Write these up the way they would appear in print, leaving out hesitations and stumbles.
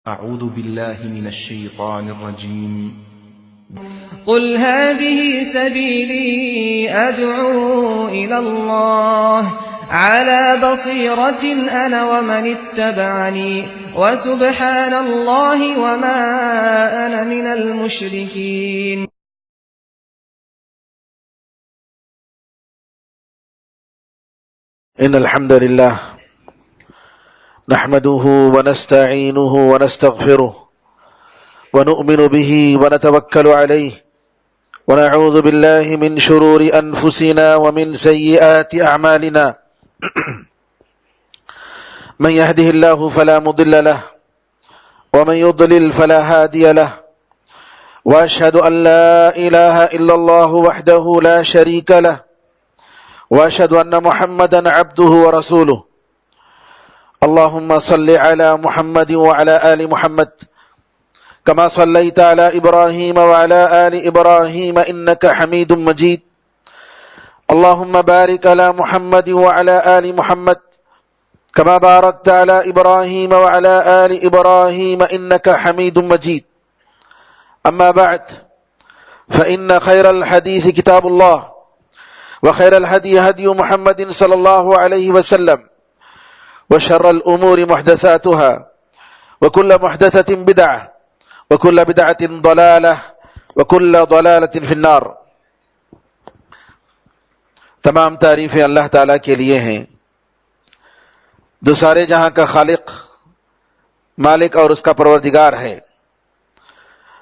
أعوذ بالله من الشيطان الرجيم. قل هذه سبيلي أدعو إلى الله على بصيرة أنا ومن اتبعني وسبحان الله وما أنا من المشركين. إن الحمد لله نحمده ونستعينه ونستغفره ونؤمن به ونتوكل عليه ونعوذ بالله من شرور أنفسنا ومن سيئات أعمالنا من يهده الله فلا مضل له ومن يضلل فلا هادي له وأشهد أن لا إله إلا الله وحده لا شريك له وأشهد أن محمدا عبده ورسوله. اللهم صل على محمد وعلى آل محمد كما صليت على إبراهيم وعلى آل إبراهيم إنك حميد مجيد. اللهم بارك على محمد وعلى آل محمد كما باركت على إبراهيم وعلى آل إبراهيم إنك حميد مجيد. أما بعد فإن خير الحديث كتاب الله وخير الهدي هدي محمد صلى الله عليه وسلم وشر الأمور محدثاتها وكل محدثة بدعة وكل بدعة ضلالة وكل ضلالة في النار. تمام تعریفیں اللہ تعالیٰ کے لیے ہیں جو سارے جہاں کا خالق، مالک اور اس کا پروردگار ہے.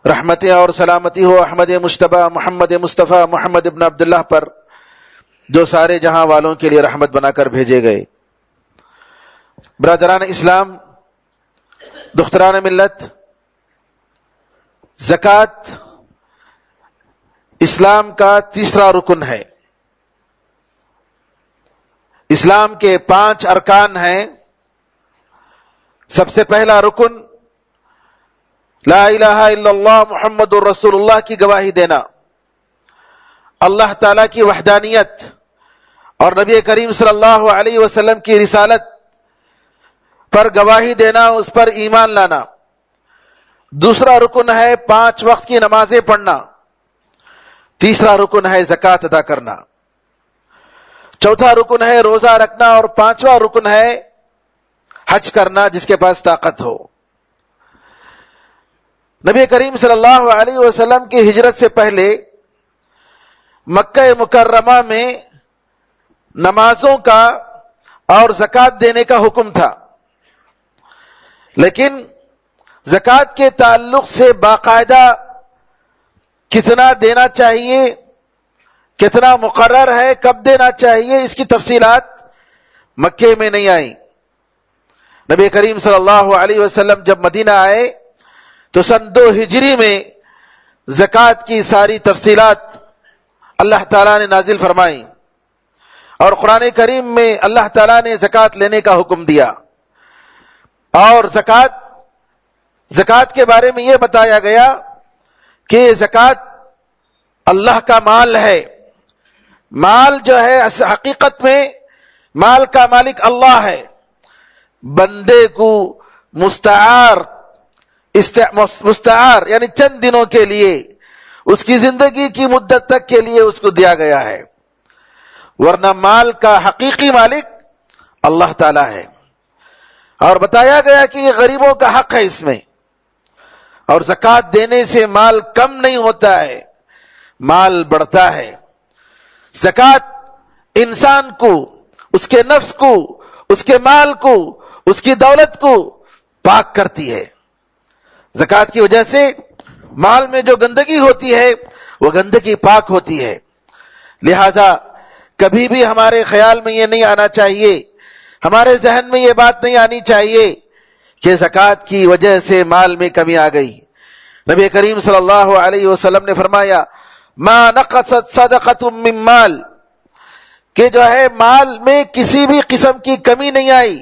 رحمتیں اور سلامتی ہو احمد مجتبیٰ محمد مصطفیٰ محمد ابن عبداللہ پر جو سارے جہاں والوں کے لیے رحمت بنا کر بھیجے گئے. برادران اسلام، دختران ملت، زکوٰۃ اسلام کا تیسرا رکن ہے. اسلام کے 5 ارکان ہیں. سب سے پہلا رکن لا الہ الا اللہ محمد الرسول اللہ کی گواہی دینا، اللہ تعالیٰ کی وحدانیت اور نبی کریم صلی اللہ علیہ وسلم کی رسالت پر گواہی دینا، اس پر ایمان لانا. دوسرا رکن ہے 5 وقت کی نمازیں پڑھنا. تیسرا رکن ہے زکوٰۃ ادا کرنا. چوتھا رکن ہے روزہ رکھنا، اور 5واں رکن ہے حج کرنا جس کے پاس طاقت ہو. نبی کریم صلی اللہ علیہ وسلم کی ہجرت سے پہلے مکہ مکرمہ میں نمازوں کا اور زکوٰۃ دینے کا حکم تھا، لیکن زکوٰۃ کے تعلق سے باقاعدہ کتنا دینا چاہیے، کتنا مقرر ہے، کب دینا چاہیے، اس کی تفصیلات مکے میں نہیں آئیں. نبی کریم صلی اللہ علیہ وسلم جب مدینہ آئے تو سن 2 ہجری میں زکوٰۃ کی ساری تفصیلات اللہ تعالیٰ نے نازل فرمائی، اور قرآن کریم میں اللہ تعالیٰ نے زکوٰۃ لینے کا حکم دیا. اور زکوٰۃ کے بارے میں یہ بتایا گیا کہ زکوٰۃ اللہ کا مال ہے. مال جو ہے حقیقت میں مال کا مالک اللہ ہے. بندے کو مستعار یعنی چند دنوں کے لیے، اس کی زندگی کی مدت تک کے لیے اس کو دیا گیا ہے، ورنہ مال کا حقیقی مالک اللہ تعالیٰ ہے. اور بتایا گیا کہ یہ غریبوں کا حق ہے اس میں، اور زکوٰۃ دینے سے مال کم نہیں ہوتا ہے، مال بڑھتا ہے. زکوٰۃ انسان کو، اس کے نفس کو، اس کے مال کو، اس کی دولت کو پاک کرتی ہے. زکوٰۃ کی وجہ سے مال میں جو گندگی ہوتی ہے وہ گندگی پاک ہوتی ہے. لہذا کبھی بھی ہمارے خیال میں یہ نہیں آنا چاہیے، ہمارے ذہن میں یہ بات نہیں آنی چاہیے کہ زکوٰۃ کی وجہ سے مال میں کمی آ گئی. نبی کریم صلی اللہ علیہ وسلم نے فرمایا ما نقصت صدقۃ من مال، کہ جو ہے مال میں کسی بھی قسم کی کمی نہیں آئی،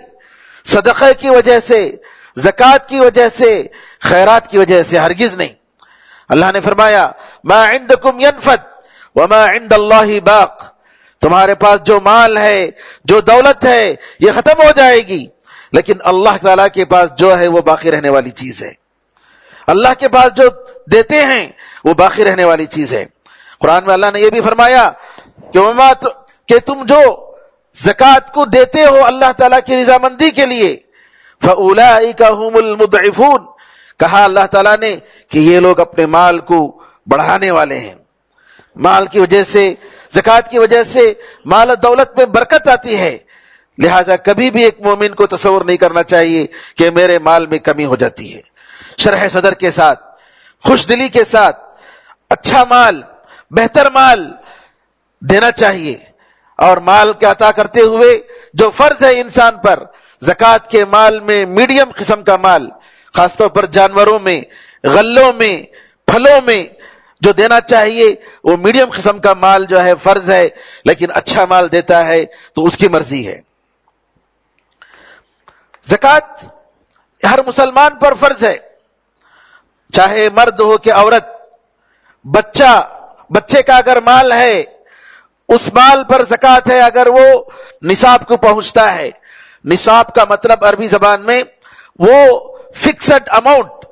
صدقہ کی وجہ سے، زکوٰۃ کی وجہ سے، خیرات کی وجہ سے، ہرگز نہیں. اللہ نے فرمایا ما عندکم ينفد وما عند اللہ باق، تمہارے پاس جو مال ہے، جو دولت ہے، یہ ختم ہو جائے گی، لیکن اللہ تعالیٰ کے پاس جو ہے وہ باقی رہنے والی چیز ہے. اللہ کے پاس جو دیتے ہیں وہ باقی رہنے والی چیز ہے. قرآن میں اللہ نے یہ بھی فرمایا کہ تم جو زکوٰۃ کو دیتے ہو اللہ تعالیٰ کی رضامندی کے لیے فَأُولَئِكَ هُمُ الْمُضْعِفُونَ، کہا اللہ تعالیٰ نے کہ یہ لوگ اپنے مال کو بڑھانے والے ہیں. مال کی وجہ سے، زکوٰۃ کی وجہ سے مال و دولت میں برکت آتی ہے. لہذا کبھی بھی ایک مومن کو تصور نہیں کرنا چاہیے کہ میرے مال میں کمی ہو جاتی ہے. شرح صدر کے ساتھ، خوش دلی کے ساتھ اچھا مال، بہتر مال دینا چاہیے. اور مال کے عطا کرتے ہوئے جو فرض ہے انسان پر، زکوٰۃ کے مال میں میڈیم قسم کا مال، خاص طور پر جانوروں میں، غلوں میں، پھلوں میں جو دینا چاہیے وہ میڈیم قسم کا مال جو ہے فرض ہے. لیکن اچھا مال دیتا ہے تو اس کی مرضی ہے. زکوٰۃ ہر مسلمان پر فرض ہے، چاہے مرد ہو کہ عورت. بچے کا اگر مال ہے اس مال پر زکوٰۃ ہے اگر وہ نصاب کو پہنچتا ہے. نصاب کا مطلب عربی زبان میں وہ فکسڈ اماؤنٹ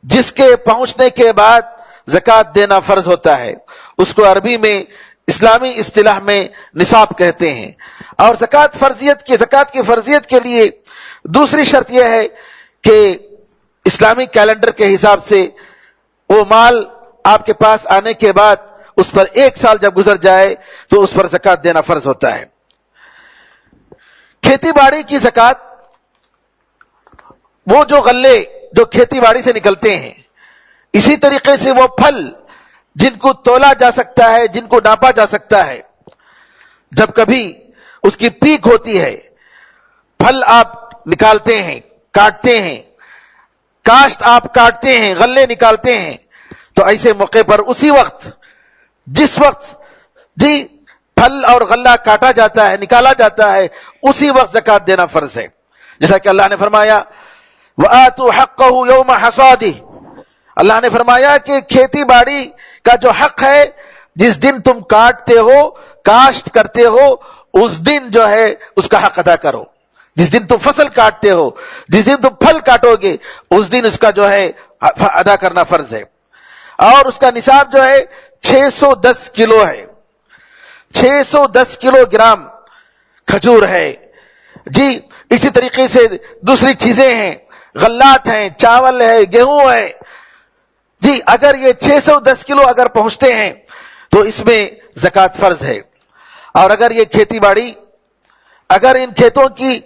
جس کے پہنچنے کے بعد زکوٰۃ دینا فرض ہوتا ہے، اس کو عربی میں اسلامی اصطلاح میں نصاب کہتے ہیں. اور زکوٰۃ کی فرضیت کے لیے دوسری شرط یہ ہے کہ اسلامی کیلنڈر کے حساب سے وہ مال آپ کے پاس آنے کے بعد اس پر 1 سال جب گزر جائے تو اس پر زکوٰۃ دینا فرض ہوتا ہے. کھیتی باڑی کی زکوٰۃ، وہ جو غلے جو کھیتی باڑی سے نکلتے ہیں، اسی طریقے سے وہ پھل جن کو تولا جا سکتا ہے، جن کو ناپا جا سکتا ہے، جب کبھی اس کی پیک ہوتی ہے، پھل آپ نکالتے ہیں، کاٹتے ہیں، کاشت آپ کاٹتے ہیں، غلے نکالتے ہیں، تو ایسے موقع پر اسی وقت جس وقت پھل اور غلہ کاٹا جاتا ہے، نکالا جاتا ہے، اسی وقت زکوٰۃ دینا فرض ہے. جیسا کہ اللہ نے فرمایا وَآتُوا حَقَّهُ يَوْمَ حَصَادِهِ، اللہ نے فرمایا کہ کھیتی باڑی کا جو حق ہے، جس دن تم کاٹتے ہو، کاشت کرتے ہو، اس دن جو ہے اس کا حق ادا کرو. جس دن تم فصل کاٹتے ہو، جس دن تم پھل کاٹو گے، اس دن اس کا جو ہے ادا کرنا فرض ہے. اور اس کا نصاب جو ہے 610 کلو ہے. 610 کلو گرام کھجور ہے. اسی طریقے سے دوسری چیزیں ہیں، غلات ہیں، چاول ہے، گیہوں ہے. اگر یہ 610 کلو اگر پہنچتے ہیں تو اس میں زکوٰۃ فرض ہے. اور اگر یہ کھیتی باڑی، اگر ان کھیتوں کی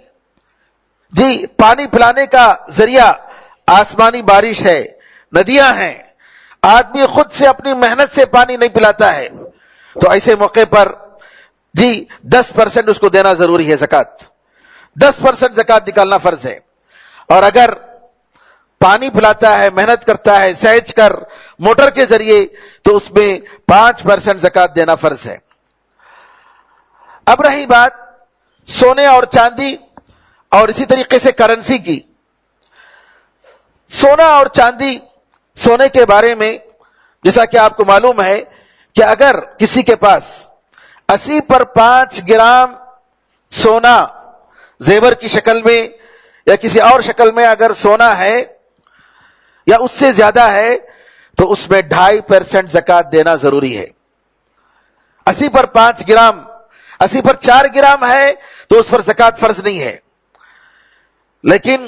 پانی پلانے کا ذریعہ آسمانی بارش ہے، ندیاں ہیں، آدمی خود سے اپنی محنت سے پانی نہیں پلاتا ہے، تو ایسے موقع پر 10% اس کو دینا ضروری ہے زکوٰۃ. 10% زکوٰۃ نکالنا فرض ہے. اور اگر پانی پلاتا ہے، محنت کرتا ہے سینچ کر موٹر کے ذریعے، تو اس میں 5% زکوٰۃ دینا فرض ہے. اب رہی بات سونے اور چاندی اور اسی طریقے سے کرنسی کی. سونا اور چاندی، سونے کے بارے میں جیسا کہ آپ کو معلوم ہے کہ اگر کسی کے پاس 80 پر 5 گرام سونا زیور کی شکل میں یا کسی اور شکل میں اگر سونا ہے یا اس سے زیادہ ہے تو اس میں 2.5% زکوٰۃ دینا ضروری ہے. 80 پر 5 گرام، 80 پر 4 گرام ہے تو اس پر زکوٰۃ فرض نہیں ہے. لیکن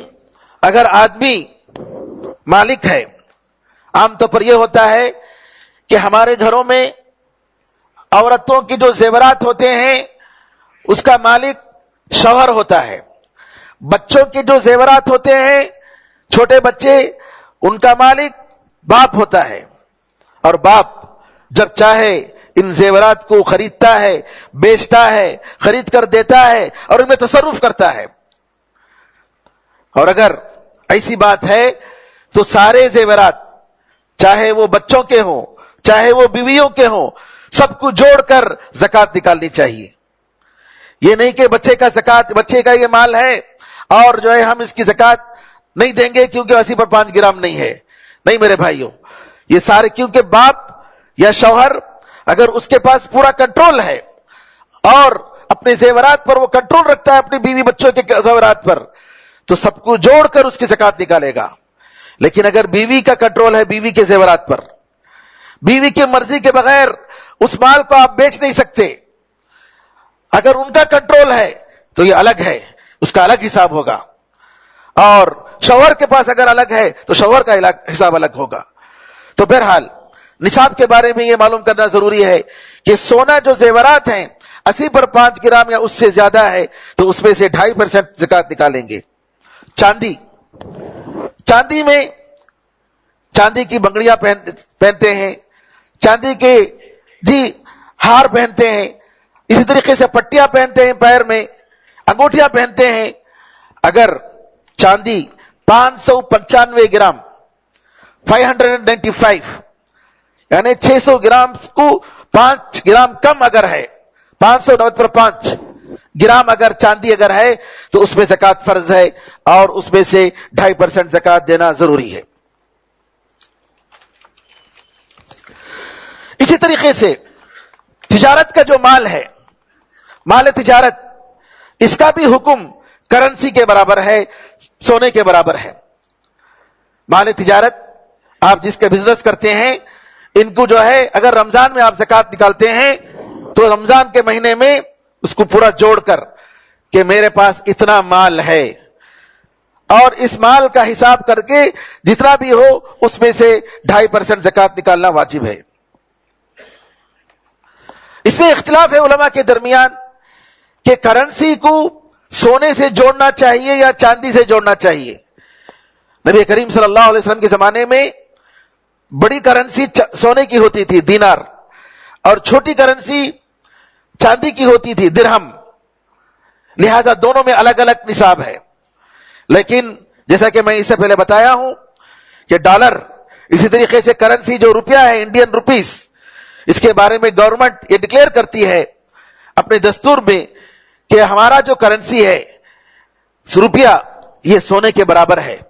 اگر آدمی مالک ہے، عام طور پر یہ ہوتا ہے کہ ہمارے گھروں میں عورتوں کی جو زیورات ہوتے ہیں اس کا مالک شوہر ہوتا ہے. بچوں کے جو زیورات ہوتے ہیں، چھوٹے بچے، ان کا مالک باپ ہوتا ہے. اور باپ جب چاہے ان زیورات کو خریدتا ہے، بیچتا ہے، خرید کر دیتا ہے اور ان میں تصرف کرتا ہے. اور اگر ایسی بات ہے تو سارے زیورات، چاہے وہ بچوں کے ہوں، چاہے وہ بیویوں کے ہوں، سب کو جوڑ کر زکوٰۃ نکالنی چاہیے. یہ نہیں کہ بچے کا یہ مال ہے اور جو ہے ہم اس کی زکوٰۃ نہیں دیں گے کیونکہ 80 پر 5 گرام نہیں ہے. نہیں میرے بھائیوں، یہ سارے، کیونکہ باپ یا شوہر اگر اس کے پاس پورا کنٹرول ہے اور اپنے زیورات پر وہ کنٹرول رکھتا ہے، اپنی بیوی بچوں کے زیورات پر، تو سب کو جوڑ کر اس کی زکات نکالے گا. لیکن اگر بیوی کا کنٹرول ہے بیوی کے زیورات پر، بیوی کی مرضی کے بغیر اس مال کو آپ بیچ نہیں سکتے، اگر ان کا کنٹرول ہے تو یہ الگ ہے، اس کا الگ حساب ہوگا. اور شوہر کے پاس اگر الگ ہے تو شوہر کا حساب الگ ہوگا. تو بہرحال نصاب کے بارے میں یہ معلوم کرنا ضروری ہے کہ سونا جو زیورات ہیں 80 پر 5 گرام یا اس سے زیادہ ہے تو اس میں سے 2.5% زکات نکالیں گے. چاندی میں چاندی کی بنگڑیاں پہنتے ہیں، چاندی کے ہار پہنتے ہیں، اسی طریقے سے پٹیاں پہنتے ہیں، پیر میں انگوٹھیاں پہنتے ہیں. اگر چاندی 595 گرام 595 یعنی 600 گرام کو 5 گرام کم اگر ہے، 590 پر 5 گرام اگر چاندی اگر ہے تو اس میں زکات فرض ہے اور اس میں سے 2.5% زکات دینا ضروری ہے. اسی طریقے سے تجارت کا جو مال ہے، مال تجارت، اس کا بھی حکم کرنسی کے برابر ہے، سونے کے برابر ہے. مال تجارت آپ جس کے بزنس کرتے ہیں ان کو جو ہے اگر رمضان میں آپ زکات نکالتے ہیں تو رمضان کے مہینے میں اس کو پورا جوڑ کر کہ میرے پاس اتنا مال ہے اور اس مال کا حساب کر کے جتنا بھی ہو اس میں سے 2.5% زکات نکالنا واجب ہے. اس میں اختلاف ہے علماء کے درمیان کہ کرنسی کو سونے سے جوڑنا چاہیے یا چاندی سے جوڑنا چاہیے. نبی کریم صلی اللہ علیہ وسلم کے زمانے میں بڑی کرنسی سونے کی ہوتی تھی دینار، اور چھوٹی کرنسی چاندی کی ہوتی تھی درہم، لہذا دونوں میں الگ الگ نصاب ہے. لیکن جیسا کہ میں اس سے پہلے بتایا ہوں کہ ڈالر، اسی طریقے سے کرنسی جو روپیہ ہے انڈین روپیز، اس کے بارے میں گورنمنٹ یہ ڈکلیئر کرتی ہے اپنے دستور میں کہ ہمارا جو کرنسی ہے روپیہ یہ سونے کے برابر ہے،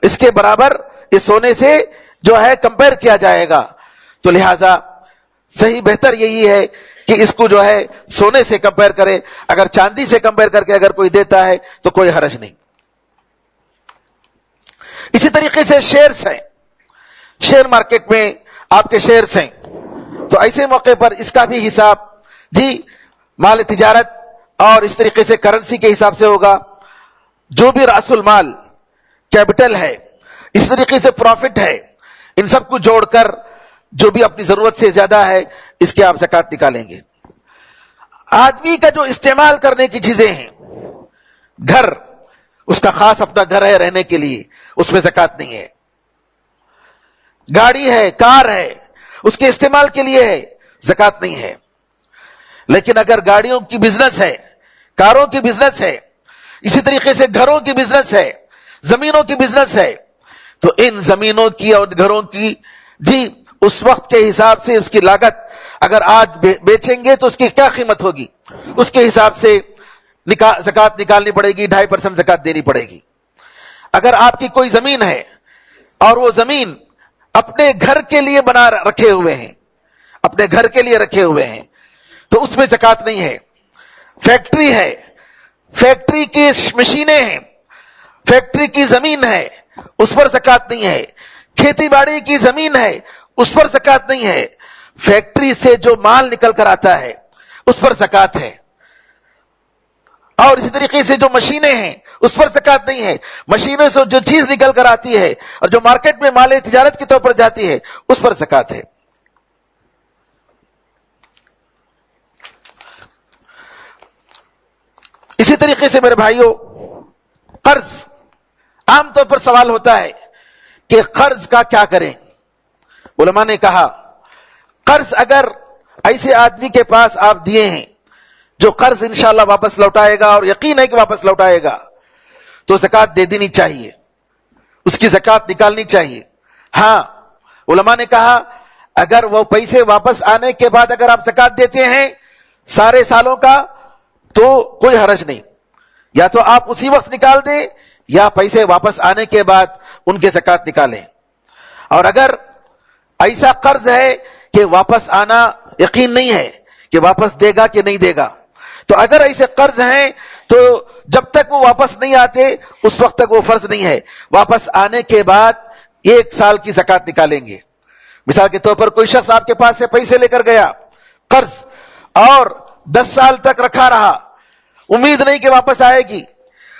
اس کے برابر یہ سونے سے جو ہے کمپیئر کیا جائے گا. تو لہذا صحیح بہتر یہی ہے کہ اس کو جو ہے سونے سے کمپیئر کرے. اگر چاندی سے کمپیئر کر کے اگر کوئی دیتا ہے تو کوئی حرج نہیں. اسی طریقے سے شیئرز ہیں، شیئر مارکیٹ میں آپ کے شیئرز ہیں تو ایسے موقع پر اس کا بھی حساب مال تجارت اور اس طریقے سے کرنسی کے حساب سے ہوگا. جو بھی راس المال کیپٹل ہے، اس طریقے سے پروفٹ ہے، ان سب کو جوڑ کر جو بھی اپنی ضرورت سے زیادہ ہے اس کے آپ زکات نکالیں گے. آدمی کا جو استعمال کرنے کی چیزیں ہیں، گھر، اس کا خاص اپنا گھر ہے رہنے کے لیے، اس میں زکات نہیں ہے. گاڑی ہے، کار ہے، اس کے استعمال کے لیے ہے، زکات نہیں ہے. لیکن اگر گاڑیوں کی بزنس ہے، کاروں کی بزنس ہے، اسی طریقے سے گھروں کی بزنس ہے، زمینوں کی بزنس ہے، تو ان زمینوں کی اور گھروں کی اس وقت کے حساب سے اس کی لاگت اگر آج بیچیں گے تو اس کی کیا قیمت ہوگی، اس کے حساب سے زکات نکالنی پڑے گی، 2.5% زکات دینی پڑے گی. اگر آپ کی کوئی زمین ہے اور وہ زمین اپنے گھر کے لیے بنا رکھے ہوئے ہیں، اپنے گھر کے لیے رکھے ہوئے ہیں تو اس میں زکات نہیں ہے. فیکٹری ہے، فیکٹری کی مشینیں ہیں، فیکٹری کی زمین ہے، اس پر زکات نہیں ہے. کھیتی باڑی کی زمین ہے، اس پر زکات نہیں ہے. فیکٹری سے جو مال نکل کر آتا ہے اس پر زکات ہے. اور اسی طریقے سے جو مشینیں ہیں اس پر زکات نہیں ہے. مشینوں سے جو چیز نکل کر آتی ہے اور جو مارکیٹ میں مال تجارت کے طور پر جاتی ہے اس پر زکات ہے. اسی طریقے سے میرے بھائیوں، قرض، عام طور پر سوال ہوتا ہے کہ قرض کا کیا کریں. علماء نے کہا قرض اگر ایسے آدمی کے پاس آپ دیے ہیں جو قرض انشاءاللہ واپس لوٹائے گا اور یقین ہے کہ واپس لوٹائے گا تو زکات دے دینی چاہیے، اس کی زکات نکالنی چاہیے. ہاں، علماء نے کہا اگر وہ پیسے واپس آنے کے بعد اگر آپ زکات دیتے ہیں سارے سالوں کا تو کوئی حرج نہیں، یا تو آپ اسی وقت نکال دیں یا پیسے واپس آنے کے بعد ان کے زکات نکالیں. اور اگر ایسا قرض ہے کہ واپس آنا یقین نہیں ہے کہ واپس دے گا کہ نہیں دے گا، تو اگر ایسے قرض ہیں تو جب تک وہ واپس نہیں آتے اس وقت تک وہ فرض نہیں ہے. واپس آنے کے بعد 1 سال کی زکات نکالیں گے. مثال کے طور پر کوئی شخص آپ کے پاس سے پیسے لے کر گیا قرض اور 10 سال تک رکھا رہا, امید نہیں کہ واپس آئے گی,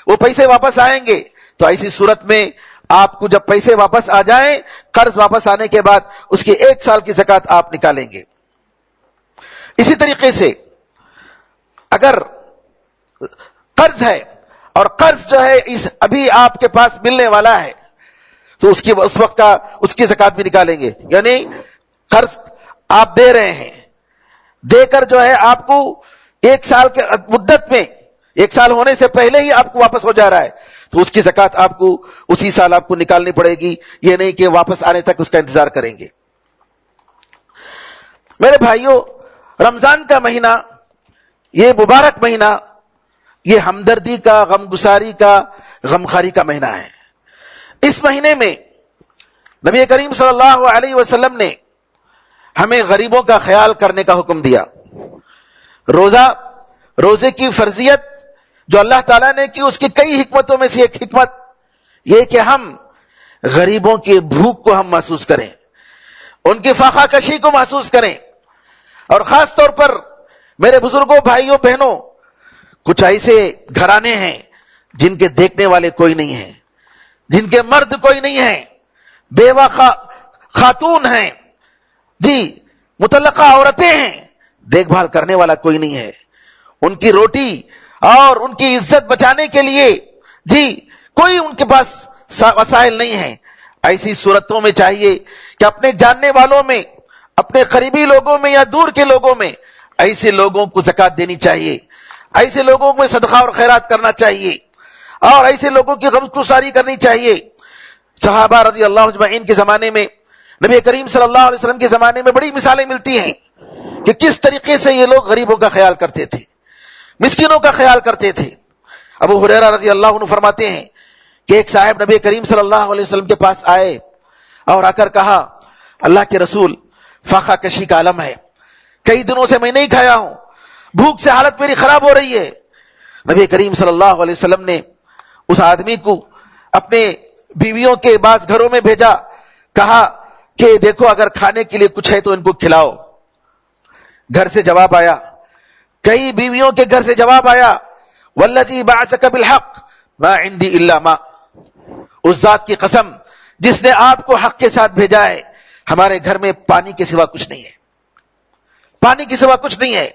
وہ پیسے واپس آئیں گے, تو ایسی صورت میں آپ کو جب پیسے واپس آ جائیں, قرض واپس آنے کے بعد اس کی 1 سال کی زکات آپ نکالیں گے. اسی طریقے سے اگر قرض ہے اور قرض جو ہے ابھی آپ کے پاس ملنے والا ہے تو اس وقت کا اس کی زکات بھی نکالیں گے. یعنی قرض آپ دے رہے ہیں, دے کر جو ہے آپ کو 1 سال کے مدت میں 1 سال ہونے سے پہلے ہی آپ کو واپس ہو جا رہا ہے, تو اس کی زکات آپ کو اسی سال آپ کو نکالنی پڑے گی, یہ نہیں کہ واپس آنے تک اس کا انتظار کریں گے. میرے بھائیوں, رمضان کا مہینہ, یہ مبارک مہینہ, یہ ہمدردی کا, غم گساری کا, غمخواری کا مہینہ ہے. اس مہینے میں نبی کریم صلی اللہ علیہ وسلم نے ہمیں غریبوں کا خیال کرنے کا حکم دیا. روزے کی فرضیت جو اللہ تعالیٰ نے کی, اس کی کئی حکمتوں میں سے ایک حکمت یہ کہ ہم غریبوں کی بھوک کو ہم محسوس کریں, ان کی فاقہ کشی کو محسوس کریں. اور خاص طور پر میرے بزرگوں, بھائیوں, بہنوں, کچھ ایسے گھرانے ہیں جن کے دیکھنے والے کوئی نہیں ہیں, جن کے مرد کوئی نہیں ہیں, بیوہ خاتون ہیں, جی مطلقہ عورتیں ہیں, دیکھ بھال کرنے والا کوئی نہیں ہے. ان کی روٹی اور ان کی عزت بچانے کے لیے جی کوئی ان کے پاس وسائل نہیں ہیں. ایسی صورتوں میں چاہیے کہ اپنے جاننے والوں میں, اپنے قریبی لوگوں میں یا دور کے لوگوں میں ایسے لوگوں کو زکات دینی چاہیے, ایسے لوگوں میں صدقہ اور خیرات کرنا چاہیے, اور ایسے لوگوں کی غمگساری کرنی چاہیے. صحابہ رضی اللہ اجمعین کے زمانے میں, نبی کریم صلی اللہ علیہ وسلم کے زمانے میں بڑی مثالیں ملتی ہیں کہ کس طریقے سے یہ لوگ غریبوں کا خیال کرتے تھے, مسکینوں کا خیال کرتے تھے. ابو ہریرہ رضی اللہ عنہ فرماتے ہیں کہ ایک صاحب نبی کریم صلی اللہ علیہ وسلم کے پاس آئے اور آ کر کہا, اللہ کے رسول, فاقہ کشی کا عالم ہے, کئی دنوں سے میں نہیں کھایا ہوں, بھوک سے حالت میری خراب ہو رہی ہے. نبی کریم صلی اللہ علیہ وسلم نے اس آدمی کو اپنے بیویوں کے بعض گھروں میں بھیجا, کہا کہ دیکھو اگر کھانے کے لیے کچھ ہے تو ان کو کھلاؤ. گھر سے جواب آیا, کئی بیویوں کے گھر سے جواب آیا, والذی بعثک بالحق ما عندی الا ما, اس ذات کی قسم جس نے آپ کو حق کے ساتھ بھیجا ہے, ہمارے گھر میں پانی کے سوا کچھ نہیں ہے, پانی کے سوا کچھ نہیں ہے.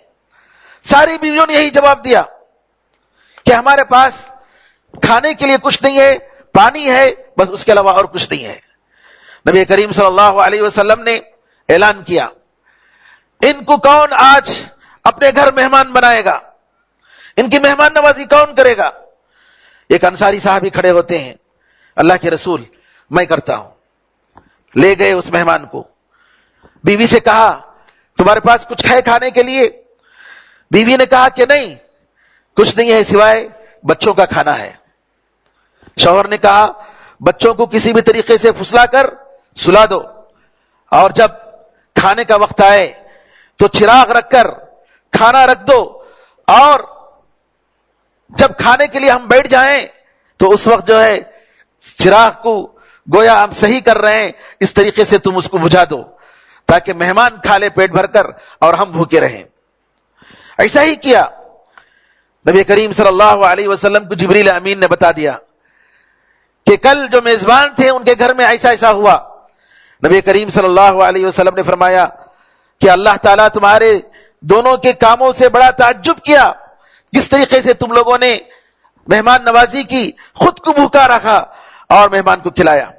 ساری بیویوں نے یہی جواب دیا کہ ہمارے پاس کھانے کے لیے کچھ نہیں ہے, پانی ہے, بس اس کے علاوہ اور کچھ نہیں ہے. نبی کریم صلی اللہ علیہ وسلم نے اعلان کیا, ان کو کون آج اپنے گھر مہمان بنائے گا, ان کی مہمان نوازی کون کرے گا؟ ایک انصاری صحابی کھڑے ہوتے ہیں, اللہ کے رسول میں کرتا ہوں. لے گئے اس مہمان کو, بیوی سے کہا تمہارے پاس کچھ ہے کھانے کے لیے؟ بیوی نے کہا کہ نہیں, کچھ نہیں ہے سوائے بچوں کا کھانا ہے. شوہر نے کہا بچوں کو کسی بھی طریقے سے پھسلا کر سلا دو, اور جب کھانے کا وقت آئے تو چراغ رکھ کر کھانا رکھ دو, اور جب کھانے کے لیے ہم بیٹھ جائیں تو اس وقت جو ہے چراغ کو گویا ہم صحیح کر رہے ہیں, اس طریقے سے تم اس کو بجھا دو تاکہ مہمان کھا لے پیٹ بھر کر اور ہم بھوکے رہیں. ایسا ہی کیا. نبی کریم صلی اللہ علیہ وسلم کو جبریل امین نے بتا دیا کہ کل جو میزبان تھے ان کے گھر میں ایسا ایسا ہوا. نبی کریم صلی اللہ علیہ وسلم نے فرمایا کہ اللہ تعالیٰ تمہارے دونوں کے کاموں سے بڑا تعجب کیا, کس طریقے سے تم لوگوں نے مہمان نوازی کی, خود کو بھوکا رکھا اور مہمان کو کھلایا.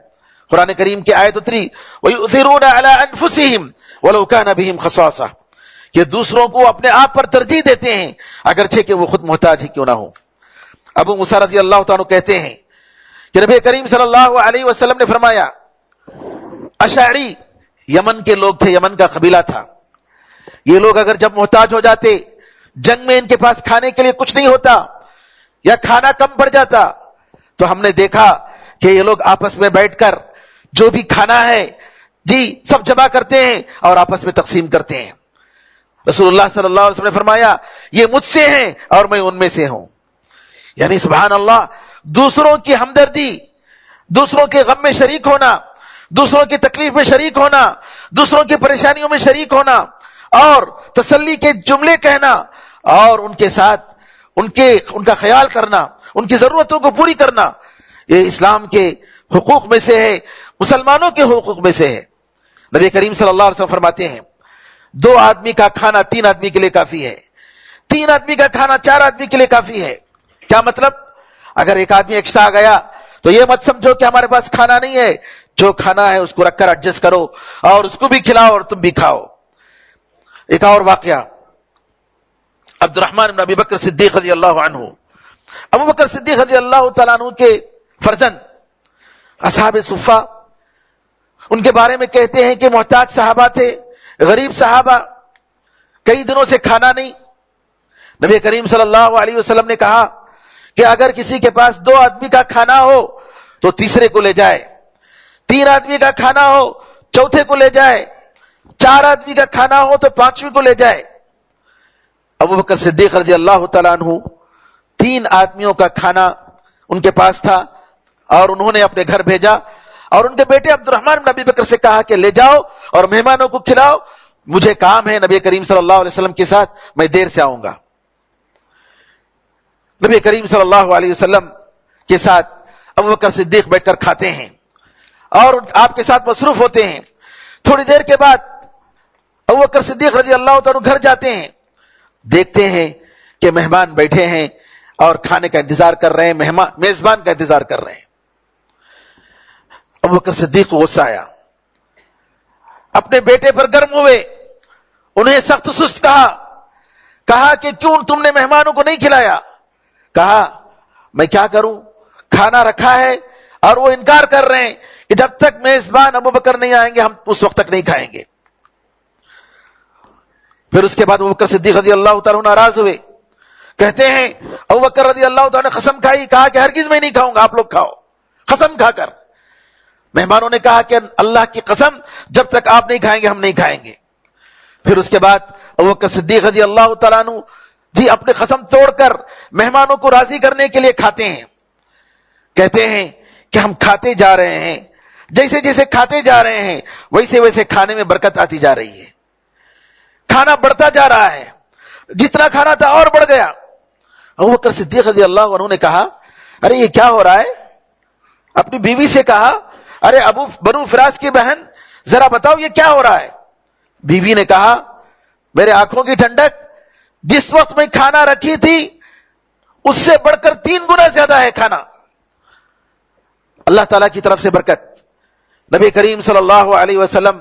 قرآن کریم کی آیت اتری, وَيُؤْثِرُونَ عَلَىٰ أَنفُسِهِمْ وَلَوْ كَانَ بِهِمْ خَصَاصَةٌ, کہ دوسروں کو اپنے آپ پر ترجیح دیتے ہیں اگرچہ کہ وہ خود محتاج ہی کیوں نہ ہو. ابو موسیٰ رضی اللہ تعالیٰ کہتے ہیں کہ نبی کریم صلی اللہ علیہ وسلم نے فرمایا, اشعری یمن کے لوگ تھے, یمن کا قبیلہ تھا. یہ لوگ اگر جب محتاج ہو جاتے, جنگ میں ان کے پاس کھانے کے لیے کچھ نہیں ہوتا یا کھانا کم پڑ جاتا, تو ہم نے دیکھا کہ یہ لوگ آپس میں بیٹھ کر جو بھی کھانا ہے جی سب جمع کرتے ہیں اور آپس میں تقسیم کرتے ہیں. رسول اللہ صلی اللہ علیہ وسلم نے فرمایا یہ مجھ سے ہیں اور میں ان میں سے ہوں. یعنی سبحان اللہ، دوسروں کی ہمدردی، دوسروں کے غم میں شریک ہونا، دوسروں کی تکلیف میں شریک ہونا، دوسروں کی پریشانیوں میں شریک ہونا اور تسلی کے جملے کہنا اور ان کے ساتھ ان کا خیال کرنا، ان کی ضرورتوں کو پوری کرنا، یہ اسلام کے حقوق میں سے ہے، مسلمانوں کے حقوق میں سے ہے۔ نبی کریم صلی اللہ علیہ وسلم فرماتے ہیں 2 آدمی کا کھانا 3 آدمی کے لیے کافی ہے، 3 آدمی کا کھانا 4 آدمی کے لیے کافی ہے۔ کیا مطلب؟ اگر ایک آدمی ایکسٹرا آ گیا تو یہ مت سمجھو کہ ہمارے پاس کھانا نہیں ہے، جو کھانا ہے اس کو رکھ کر ایڈجسٹ کرو اور اس کو بھی کھلاؤ اور تم بھی کھاؤ۔ ایک اور واقعہ، عبد الرحمن بن ابی بکر صدیق رضی اللہ عنہ، ابو بکر صدیق رضی اللہ تعالیٰ عنہ کے فرزند اصحاب صفہ، ان کے بارے میں کہتے ہیں کہ محتاج صحابہ تھے، غریب صحابہ، کئی دنوں سے کھانا نہیں۔ نبی کریم صلی اللہ علیہ وسلم نے کہا کہ اگر کسی کے پاس 2 آدمی کا کھانا ہو تو تیسرے کو لے جائے، 3 آدمی کا کھانا ہو چوتھے کو لے جائے، 4 آدمی کا کھانا ہو تو 5ویں کو لے جائے۔ ابو بکر صدیق رضی اللہ تعالیٰ عنہ 3 آدمیوں کا کھانا ان کے پاس تھا اور انہوں نے اپنے گھر بھیجا اور ان کے بیٹے عبد الرحمن بن ابی بکر سے کہا کہ لے جاؤ اور مہمانوں کو کھلاؤ، مجھے کام ہے نبی کریم صلی اللہ علیہ وسلم کے ساتھ، میں دیر سے آؤں گا۔ نبی کریم صلی اللہ علیہ وسلم کے ساتھ ابو بکر صدیق بیٹھ کر کھاتے ہیں اور آپ کے ساتھ مصروف ہوتے ہیں۔ تھوڑی دیر کے بعد ابو بکر صدیق رضی اللہ تعالیٰ گھر جاتے ہیں، دیکھتے ہیں کہ مہمان بیٹھے ہیں اور کھانے کا انتظار کر رہے ہیں، میزبان کا انتظار کر رہے ہیں۔ ابو بکر صدیق کو غصہ آیا، اپنے بیٹے پر گرم ہوئے، انہیں سخت سست کہا کہ کیوں تم نے مہمانوں کو نہیں کھلایا؟ کہا میں کیا کروں، کھانا رکھا ہے اور وہ انکار کر رہے ہیں کہ جب تک میزبان ابو بکر نہیں آئیں گے ہم اس وقت تک نہیں کھائیں گے۔ پھر اس کے بعد ابو بکر صدیق رضی اللہ تعالیٰ ناراض ہوئے، کہتے ہیں ابو بکر رضی اللہ تعالیٰ نے قسم کھائی، کہا کہ ہرگز میں نہیں کھاؤں گا، آپ لوگ کھاؤ، قسم کھا کر۔ مہمانوں نے کہا کہ اللہ کی قسم جب تک آپ نہیں کھائیں گے ہم نہیں کھائیں گے۔ پھر اس کے بعد ابو بکر صدیق رضی اللہ تعالیٰ عنہ اپنے قسم توڑ کر مہمانوں کو راضی کرنے کے لیے کھاتے ہیں، کہتے ہیں کہ ہم کھاتے جا رہے ہیں، جیسے جیسے کھاتے جا رہے ہیں ویسے ویسے کھانے میں برکت آتی جا رہی ہے، کھانا بڑھتا جا رہا ہے، جتنا کھانا تھا اور بڑھ گیا۔ ابو بکر صدیق رضی اللہ عنہ نے کہا ارے یہ کیا ہو رہا ہے؟ اپنی بیوی سے کہا ارے بنو فراس کی بہن ذرا بتاؤ یہ کیا ہو رہا ہے؟ بیوی نے کہا میرے آنکھوں کی ٹھنڈک، جس وقت میں کھانا رکھی تھی اس سے بڑھ کر 3 گنا زیادہ ہے کھانا، اللہ تعالیٰ کی طرف سے برکت۔ نبی کریم صلی اللہ علیہ وسلم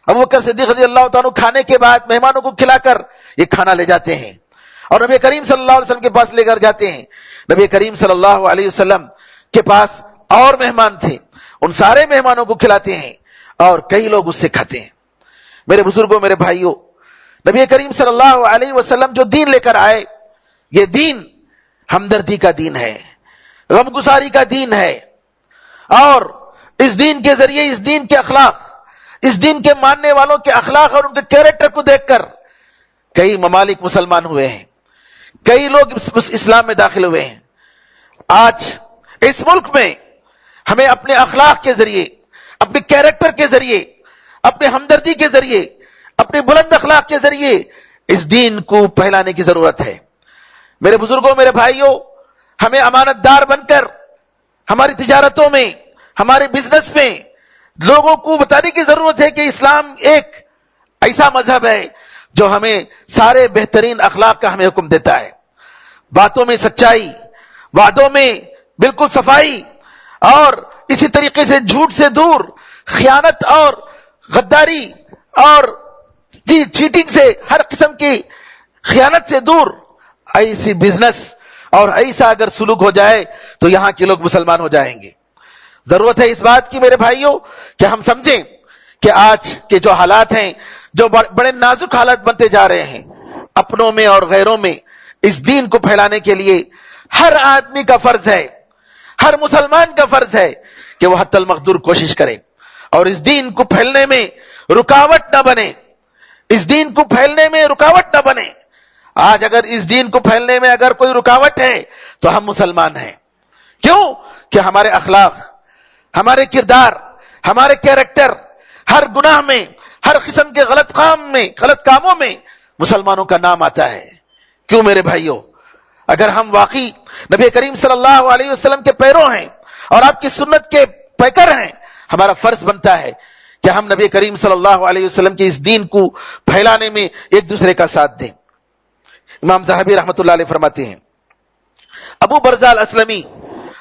ابو بکر صدیق رضی اللہ تعالیٰ کھانے کے بعد مہمانوں کو کھلا کر یہ کھانا لے جاتے ہیں اور نبی کریم صلی اللہ علیہ وسلم کے پاس لے کر جاتے ہیں۔ نبی کریم صلی اللہ علیہ وسلم کے پاس اور مہمان تھے، ان سارے مہمانوں کو کھلاتے ہیں اور کئی لوگ اس سے کھاتے ہیں۔ میرے بزرگوں، میرے بھائیوں، نبی کریم صلی اللہ علیہ وسلم جو دین لے کر آئے، یہ دین ہمدردی کا دین ہے، غمگساری کا دین ہے، اور اس دین کے ذریعے، اس دین کے اخلاق، اس دین کے ماننے والوں کے اخلاق اور ان کے کیریکٹر کو دیکھ کر کئی ممالک مسلمان ہوئے ہیں، کئی لوگ اسلام میں داخل ہوئے ہیں۔ آج اس ملک میں ہمیں اپنے اخلاق کے ذریعے، اپنے کیریکٹر کے ذریعے، اپنے ہمدردی کے ذریعے، اپنے بلند اخلاق کے ذریعے اس دین کو پھیلانے کی ضرورت ہے۔ میرے بزرگوں، میرے بھائیوں، ہمیں امانت دار بن کر ہماری تجارتوں میں، ہمارے بزنس میں لوگوں کو بتانے کی ضرورت ہے کہ اسلام ایک ایسا مذہب ہے جو ہمیں سارے بہترین اخلاق کا ہمیں حکم دیتا ہے، باتوں میں سچائی، وعدوں میں بالکل صفائی، اور اسی طریقے سے جھوٹ سے دور، خیانت اور غداری اور چیٹنگ سے، ہر قسم کی خیانت سے دور، ایسی بزنس اور ایسا اگر سلوک ہو جائے تو یہاں کے لوگ مسلمان ہو جائیں گے۔ ضرورت ہے اس بات کی میرے بھائیوں کہ ہم سمجھیں کہ آج کے جو حالات ہیں، جو بڑے نازک حالات بنتے جا رہے ہیں، اپنوں میں اور غیروں میں، اس دین کو پھیلانے کے لیے ہر آدمی کا فرض ہے، ہر مسلمان کا فرض ہے کہ وہ حتی المقدور کوشش کرے اور اس دین کو پھیلنے میں رکاوٹ نہ بنے، اس دین کو پھیلنے میں رکاوٹ نہ بنے، آج اگر اس دین کو پھیلنے میں اگر کوئی رکاوٹ ہے تو ہم مسلمان ہیں. کیوں؟ کہ ہمارے اخلاق، ہمارے کردار، ہمارے کیریکٹر، ہر گناہ میں، ہر قسم کے غلط کاموں میں مسلمانوں کا نام آتا ہے. کیوں میرے بھائیوں؟ اگر ہم واقعی نبی کریم صلی اللہ علیہ وسلم کے پیرو ہیں اور آپ کی سنت کے پیکر ہیں، ہمارا فرض بنتا ہے کہ ہم نبی کریم صلی اللہ علیہ وسلم کے اس دین کو پھیلانے میں ایک دوسرے کا ساتھ دیں. امام ذہبی رحمۃ اللہ علیہ فرماتے ہیں، ابو برزہ الاسلمی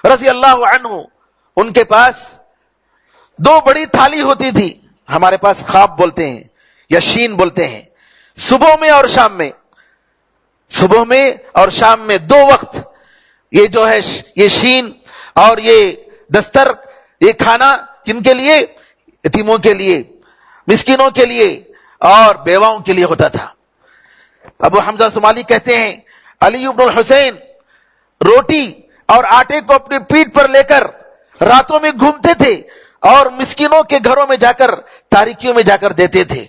رضی اللہ عنہ، ان کے پاس 2 بڑی تھالی ہوتی تھی. ہمارے پاس خواب بولتے ہیں یا شین بولتے ہیں. صبح میں اور شام میں 2 وقت یہ جو ہے یہ شین اور یہ دستر، یہ کھانا کن کے لیے؟ یتیموں کے لیے، مسکینوں کے لیے اور بیواؤں کے لیے ہوتا تھا. ابو حمزہ صومالی کہتے ہیں، علی بن الحسین روٹی اور آٹے کو اپنی پیٹھ پر لے کر راتوں میں گھومتے تھے اور مسکینوں کے گھروں میں جا کر، تاریکیوں میں جا کر دیتے تھے،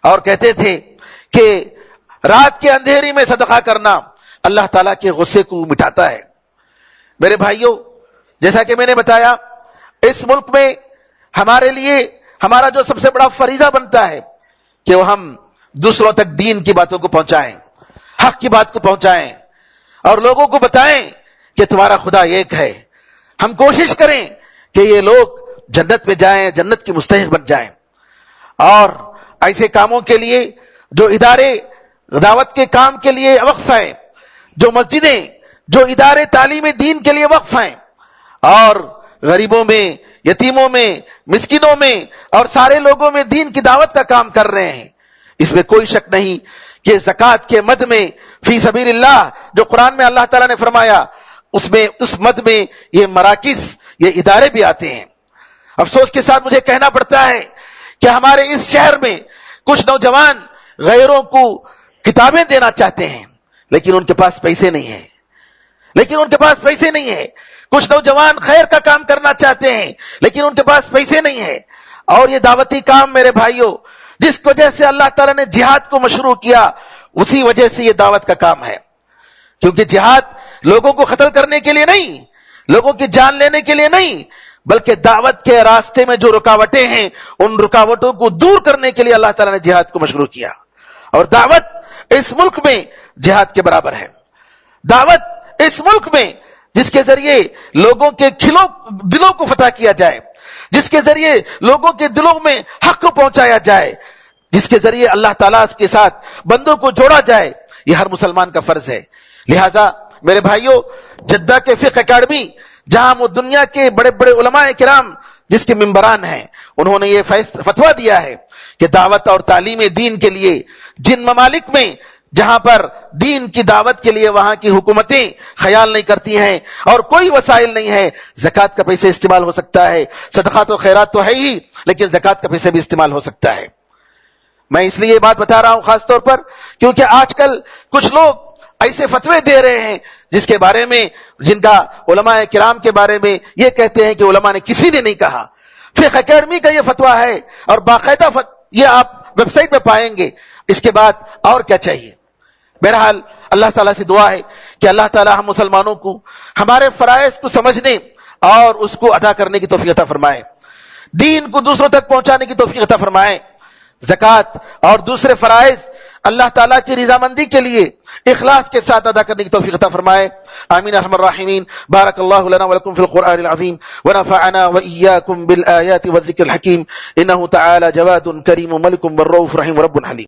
اور کہتے تھے کہ رات کے اندھیری میں صدقہ کرنا اللہ تعالیٰ کے غصے کو مٹاتا ہے. میرے بھائیوں، جیسا کہ میں نے بتایا، اس ملک میں ہمارے لیے ہمارا جو سب سے بڑا فریضہ بنتا ہے کہ وہ ہم دوسروں تک دین کی باتوں کو پہنچائیں، حق کی بات کو پہنچائیں اور لوگوں کو بتائیں کہ تمہارا خدا ایک ہے. ہم کوشش کریں کہ یہ لوگ جنت میں جائیں، جنت کی مستحق بن جائیں. اور ایسے کاموں کے لیے جو ادارے دعوت کے کام کے لیے وقف ہیں، جو مسجدیں، جو ادارے تعلیم دین کے لیے وقف ہیں، اور غریبوں میں، یتیموں میں، مسکینوں میں اور سارے لوگوں میں دین کی دعوت کا کام کر رہے ہیں، اس میں کوئی شک نہیں کہ زکوٰۃ کے مد میں فی سبیل اللہ جو قرآن میں اللہ تعالیٰ نے فرمایا، اس مد میں یہ مراکز، یہ ادارے بھی آتے ہیں. افسوس کے ساتھ مجھے کہنا پڑتا ہے کہ ہمارے اس شہر میں کچھ نوجوان غیروں کو کتابیں دینا چاہتے ہیں، لیکن ان کے پاس پیسے نہیں ہیں. کچھ نوجوان خیر کا کام کرنا چاہتے ہیں، لیکن ان کے پاس پیسے نہیں ہیں. اور یہ دعوتی کام میرے بھائیوں، جس وجہ سے اللہ تعالیٰ نے جہاد کو مشروع کیا، اسی وجہ سے یہ دعوت کا کام ہے. کیونکہ جہاد لوگوں کو قتل کرنے کے لیے نہیں، لوگوں کی جان لینے کے لیے نہیں، بلکہ دعوت کے راستے میں جو رکاوٹیں ہیں ان رکاوٹوں کو دور کرنے کے لیے اللہ تعالیٰ نے جہاد کو مشروع کیا. اور دعوت اس ملک میں جہاد کے برابر ہے. دعوت اس ملک میں جس کے ذریعے لوگوں کے دلوں کو فتح کیا جائے، جس کے ذریعے لوگوں کے دلوں میں حق کو پہنچایا جائے، جس کے ذریعے اللہ تعالیٰ کے ساتھ بندوں کو جوڑا جائے، یہ ہر مسلمان کا فرض ہے. لہٰذا میرے بھائیوں، جدہ کے فقہ اکیڈمی، جہاں وہ دنیا کے بڑے بڑے علماء کرام جس کے ممبران ہیں، انہوں نے یہ فتویٰ دیا ہے کہ دعوت اور تعلیم دین کے لیے جن ممالک میں جہاں پر دین کی دعوت کے لیے وہاں کی حکومتیں خیال نہیں کرتی ہیں اور کوئی وسائل نہیں ہے، زکوٰۃ کا پیسے استعمال ہو سکتا ہے. صدقات و خیرات تو ہے ہی، لیکن زکوٰۃ کا پیسے بھی استعمال ہو سکتا ہے. میں اس لیے یہ بات بتا رہا ہوں خاص طور پر کیونکہ آج کل کچھ لوگ ایسے فتوے دے رہے ہیں جس کے بارے میں، جن کا علماء کرام کے بارے میں یہ کہتے ہیں کہ علماء نے کسی نے نہیں کہا. فقہ اکیڈمی کا یہ فتویٰ ہے اور باقاعدہ یہ آپ ویب سائٹ پہ پائیں گے. اس کے بعد اور کیا چاہیے؟ بہرحال اللہ تعالیٰ سے دعا ہے کہ اللہ تعالیٰ ہم مسلمانوں کو ہمارے فرائض کو سمجھنے اور اس کو ادا کرنے کی توفیق عطا فرمائے، دین کو دوسروں تک پہنچانے کی توفیق عطا فرمائے. زکوٰۃ اور دوسرے فرائض اللہ تعالیٰ کی رضامندی کے لیے اخلاص کے ساتھ ادا کرنے کی توفیق عطا فرمائے. آمین ارحم الراحمین. بارک اللہ لنا ولکم فی القرآن العظیم ونفعنا وإیاکم بالآیات والذکر الحکیم. انہ تعالی جواد کریم ملک بالرؤوف رحیم رب حلیم.